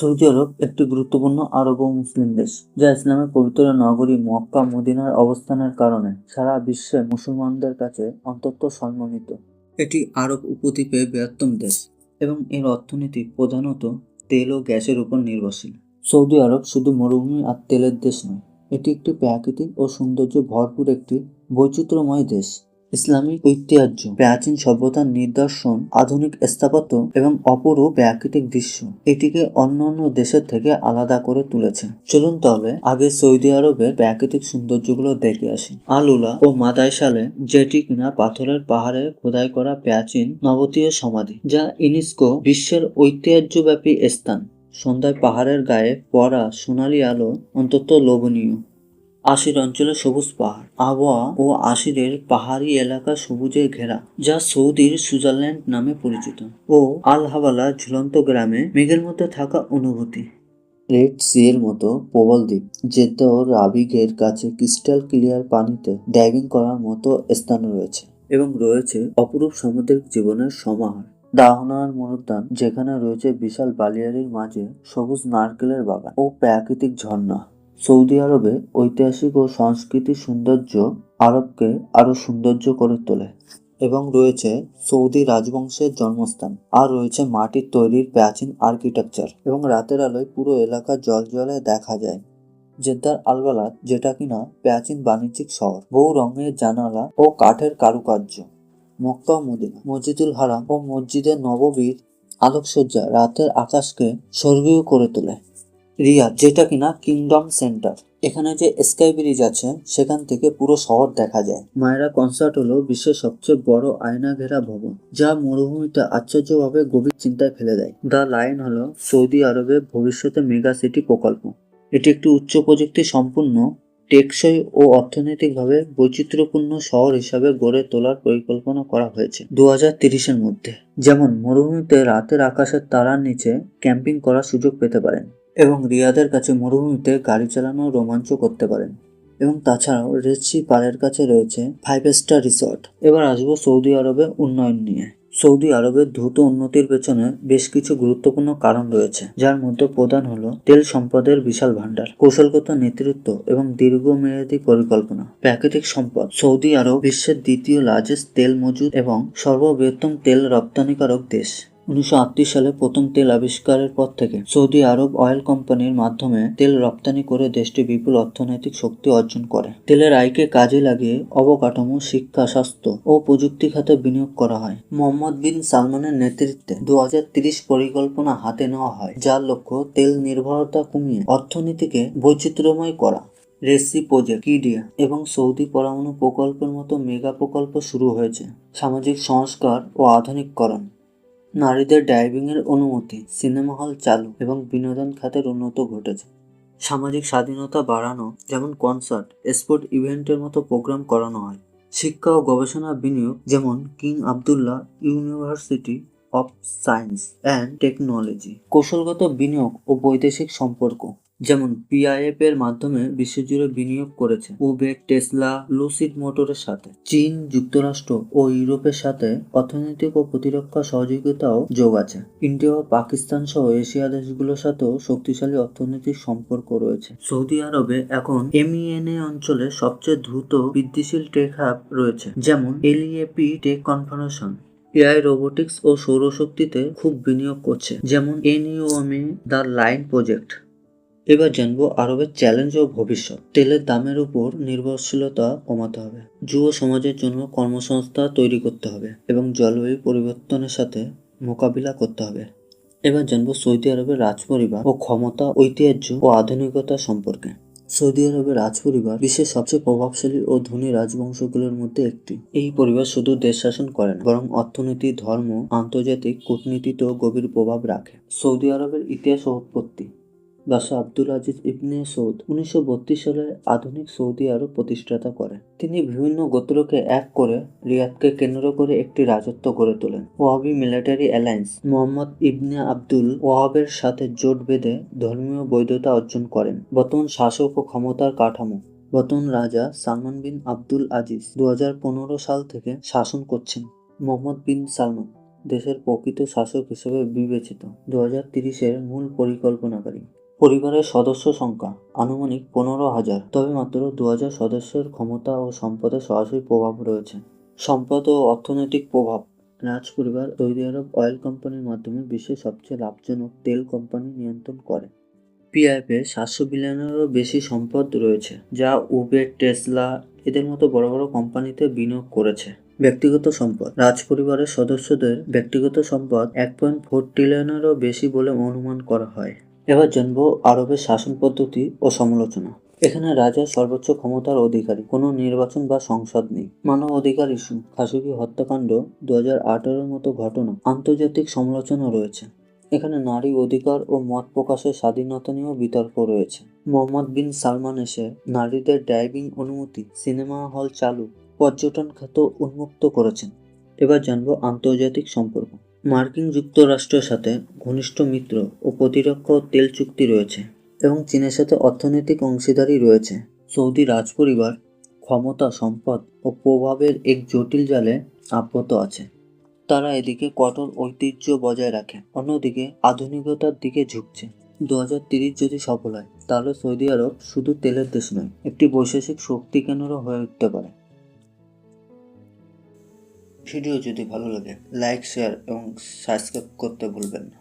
Saudi আরব একটি গুরুত্বপূর্ণ আরব ও মুসলিম দেশ, যা ইসলামের পবিত্র নগরী মক্কা মদিনার অবস্থানের কারণে সারা বিশ্বে মুসলমানদের কাছে অত্যন্ত সম্মানিত। এটি আরব উপদ্বীপের বৃহত্তম দেশ এবং এর অর্থনীতি প্রধানত তেল ও গ্যাসের উপর নির্ভরশীল। সৌদি আরব শুধু মরুভূমি আর তেলের দেশ নয়, এটি একটি প্রাকৃতিক ও সৌন্দর্য ভরপুর একটি বৈচিত্র্যময় দেশ। ইসলামিক ঐতিহ্য, প্রাচীন সভ্যতার নিদর্শন, আধুনিক স্থাপত্য এবং অপরূপ প্রাকৃতিক দৃশ্য এটিকে অন্যান্য দেশের থেকে আলাদা করে তুলেছে। চলুন তাহলে আগে সৌদি আরবের প্রাকৃতিক সৌন্দর্যগুলো দেখে আসি। আল উলা ও মাদাইশালে, যেটি কিনা পাথরের পাহাড়ে খোদাই করা প্রাচীন নবতীয় সমাধি, যা ইউনেস্কো বিশ্বের ঐতিহ্যব্যাপী স্থান। সন্ধ্যায় পাহাড়ের গায়ে পড়া সোনালী আলো অত্যন্ত লোভনীয়। আশির অঞ্চলে সবুজ পাহাড় আবহাওয়া ও আশিরের পাহাড়ি এলাকা সবুজে ঘেরা, যা সৌদির সুইজারল্যান্ড নামে পরিচিত। ও আল হাবালা ঝুলন্ত গ্রামে মেঘের মধ্যে থাকা অনুভূতি। রেড সি এর মতো প্রবল দ্বীপ, জেদ্দা ও রাবিগের কাছে ক্রিস্টাল ক্লিয়ার পানিতে ডাইভিং করার মতো স্থান রয়েছে। এবং রয়েছে অপরূপ সামুদ্রিক জীবনের সমাহার। দাহনার মরুদ্যান, যেখানে রয়েছে বিশাল বালিয়াড়ির মাঝে সবুজ নারকেলের বাগান ও প্রাকৃতিক ঝর্ণা। সৌদি আরবে ঐতিহাসিক ও সাংস্কৃতিক সৌন্দর্য আরবকে আরো সৌন্দর্য করে তোলে। এবং রয়েছে সৌদি রাজবংশের জন্মস্থান, আর রয়েছে মাটির তৈরির প্রাচীন আর্কিটেকচার, এবং রাতের আলোয় পুরো এলাকা জলজলে দেখা যায়। জেদ্দার আলবালাদ, যেটা কিনা প্রাচীন বাণিজ্যিক শহর, বহু রঙের জানালা ও কাঠের কারুকার্য। মক্কা ও মদিনা, মসজিদুল হারাম ও মসজিদে নববীর আলোকসজ্জা রাতের আকাশকে স্বর্গীয় করে তোলে। রিয়াদ, যেটা কিনা কিংডম সেন্টার, এখানে যে স্কাই ব্রিজ আছে সেখান থেকে পুরো শহর দেখা যায়। মায়রা কনসার্ট হলো বিশ্বের সবচেয়ে বড় আয়না ঘেরা ভবন, যা মরুভূমিতে আশ্চর্যভাবে গভীর চিন্তায় ফেলে দেয়। দ্য লাইন হলো সৌদি আরবের ভবিষ্যতে মেগা সিটি প্রকল্প। এটি একটি উচ্চ প্রযুক্তি সম্পন্ন, টেকসই ও অর্থনৈতিকভাবে বৈচিত্র্যপূর্ণ শহর হিসাবে গড়ে তোলার পরিকল্পনা করা হয়েছে 2030-এর মধ্যে। যেমন মরুভূমিতে রাতের আকাশের তারার নিচে ক্যাম্পিং করার সুযোগ পেতে পারেন, এবং রিয়াদের কাছে মরুভূমিতে গাড়ি চালানো রোমাঞ্চ করতে পারেন। এবং তাছাড়াও রেড সি পাড়ের কাছে রয়েছে 5 স্টার রিসর্ট। এবার আসবো সৌদি আরবের উন্নয়ন নিয়ে। সৌদি আরবের দ্রুত উন্নতির পেছনে বেশ কিছু গুরুত্বপূর্ণ কারণ রয়েছে, যার মধ্যে প্রধান হলো তেল সম্পদের বিশাল ভান্ডার, কৌশলগত নেতৃত্ব এবং দীর্ঘমেয়াদী পরিকল্পনা। প্রাকৃতিক সম্পদ, সৌদি আরব বিশ্বের দ্বিতীয় লার্জেস্ট তেল মজুদ এবং সর্ববৃহত্তম তেল রপ্তানিকারক দেশ। 1938 সালে প্রথম তেল আবিষ্কারের পর থেকে সৌদি আরব অয়েল কোম্পানির মাধ্যমে তেল রপ্তানি করে দেশটি বিপুল অর্থনৈতিক শক্তি অর্জন করে। তেলের আয়কে কাজে লাগিয়ে অবকাঠামো, শিক্ষা, স্বাস্থ্য ও প্রযুক্তি খাতে বিনিয়োগ করা হয়। মোহাম্মদ বিন সালমানের নেতৃত্বে 2030 পরিকল্পনা হাতে নেওয়া হয়, যার লক্ষ্য তেল নির্ভরতা কমিয়ে অর্থনীতিকে বৈচিত্র্যময় করা। রেসি প্রজেক্ট, কিডিয়া এবং সৌদি পরমাণু প্রকল্পের মতো মেগা প্রকল্প শুরু হয়েছে। সামাজিক সংস্কার ও আধুনিককরণ, নারীদের ডাইভিংয়ের অনুমতি, সিনেমা হল চালু এবং বিনোদন খাতের উন্নত ঘটেছে। সামাজিক স্বাধীনতা বাড়ানো, যেমন কনসার্ট, স্পোর্ট ইভেন্টের মতো প্রোগ্রাম করানো হয়। শিক্ষা ও গবেষণা বিনিয়োগ, যেমন King Abdullah university of science and technology. কৌশলগত বিনিয়োগ ও বৈদেশিক সম্পর্ক, যেমন পিআইএফ এর মাধ্যমে বিশ্বজুড়ে বিনিয়োগ করেছে উবের, টেসলা, লুসিড মোটরের সাথে। চীন, যুক্তরাষ্ট্র ও ইউরোপের সাথে অর্থনৈতিক ও প্রতিরক্ষা সহযোগিতাও যোগ আছে। ইন্ডিয়া ও পাকিস্তান সহ এশিয়া দেশগুলোর সাথেও শক্তিশালী অর্থনৈতিক সম্পর্ক রয়েছে। সৌদি আরবে এখন এমইএনএ অঞ্চলে সবচেয়ে দ্রুত বৃদ্ধিশীল টেক হাব রয়েছে, যেমন এলইএপি টেক কনফারেশন। এআই, রোবোটিক্স ও সৌরশক্তিতে খুব বিনিয়োগ করছে, যেমন এনইউএমএ দ্য লাইন প্রজেক্ট। এবার জানবো আরবের চ্যালেঞ্জ ও ভবিষ্যৎ। তেলের দামের উপর নির্ভরশীলতা কমাতে হবে, যুব সমাজের জন্য কর্মসংস্থান তৈরি করতে হবে এবং জলবায়ু পরিবর্তনের সাথে মোকাবিলা করতে হবে। এবার জানবো সৌদি আরবের রাজপরিবার ও ক্ষমতা, ঐতিহ্য ও আধুনিকতা সম্পর্কে। সৌদি আরবের রাজপরিবার বিশ্বের সবচেয়ে প্রভাবশালী ও ধনী রাজবংশগুলোর মধ্যে একটি। এই পরিবার শুধু দেশ শাসন করে না, বরং অর্থনীতি, ধর্ম, আন্তর্জাতিক কূটনীতিতেও গভীর প্রভাব রাখে। সৌদি আরবের ইতিহাস ও উৎপত্তি। বাদশাহ আব্দুল আজিজ ইবনে সৌদ 1932 সালে আধুনিক সৌদি আরব প্রতিষ্ঠাতা করেন। তিনি বিভিন্ন গোত্রকে এক করে রিয়াদকে কেন্দ্র করে একটি রাজত্ব গড়ে তোলেন। ওয়াহাবি মিলিটারি অ্যালায়েন্স, মোহাম্মদ ইবনে আব্দুল ওয়াহাবের সাথে জোট বেঁধে ধর্মীয় বৈধতা অর্জন করেন। বর্তমান শাসক ও ক্ষমতার কাঠামো। বর্তমান রাজা সালমান বিন আব্দুল আজিজ 2015 সাল থেকে শাসন করছেন। মোহাম্মদ বিন সালমান দেশের প্রকৃত শাসক হিসেবে বিবেচিত। 2030-এর মূল পরিকল্পনাকারী। পরিবারের সদস্য সংখ্যা আনুমানিক 15,000, তবে মাত্র 2,000 সদস্যের ক্ষমতা ও সম্পদে সরাসরি প্রভাব রয়েছে। সম্পদ ও অর্থনৈতিক প্রভাব। রাজ পরিবার সৌদি আরব অয়েল কোম্পানির মাধ্যমে বিশ্বের সবচেয়ে লাভজনক তেল কোম্পানি নিয়ন্ত্রণ করে। পিআইপে 700 বিলিয়নেরও বেশি সম্পদ রয়েছে, যা উবের, টেসলা এদের মতো বড় বড় কোম্পানিতে বিনিয়োগ করেছে। ব্যক্তিগত সম্পদ। রাজ পরিবারের সদস্যদের ব্যক্তিগত সম্পদ 1.4 ট্রিলিয়নেরও বেশি বলে অনুমান করা হয়। এবার জানবো আরবের শাসন পদ্ধতি ও সমালোচনা। এখানে রাজা সর্বোচ্চ ক্ষমতার অধিকারী, কোনো নির্বাচন বা সংসদ নেই। মানব অধিকার ইস্যু, খাশোগি হত্যাকাণ্ড, 2018-এর মতো ঘটনা, আন্তর্জাতিক সমালোচনা রয়েছে। এখানে নারী অধিকার ও মত প্রকাশের স্বাধীনতা নিয়েও বিতর্ক রয়েছে। মোহাম্মদ বিন সালমান এসে নারীদের ড্রাইভিং অনুমতি, সিনেমা হল চালু, পর্যটন খাত উন্মুক্ত করেছেন। এবার জানবো আন্তর্জাতিক সম্পর্ক। মার্কিন যুক্তরাষ্ট্রের সাথে ঘনিষ্ঠ মিত্র ও প্রতিরক্ষা ও তেল চুক্তি রয়েছে এবং চীনের সাথে অর্থনৈতিক অংশীদারি রয়েছে। সৌদি রাজপরিবার ক্ষমতা, সম্পদ ও প্রভাবের এক জটিল জালে আবদ্ধ আছে। তারা এদিকে কঠোর ঐতিহ্য বজায় রাখে, অন্যদিকে আধুনিকতার দিকে ঝুঁকছে। 2030 যদি সফল হয়, তাহলে সৌদি আরব শুধু তেলের দেশ নয়, একটি বৈশ্বিক শক্তি কেন্দ্র হয়ে উঠতে পারে। ভিডিও যদি ভালো লাগে লাইক, শেয়ার এবং সাবস্ক্রাইব করতে ভুলবেন না।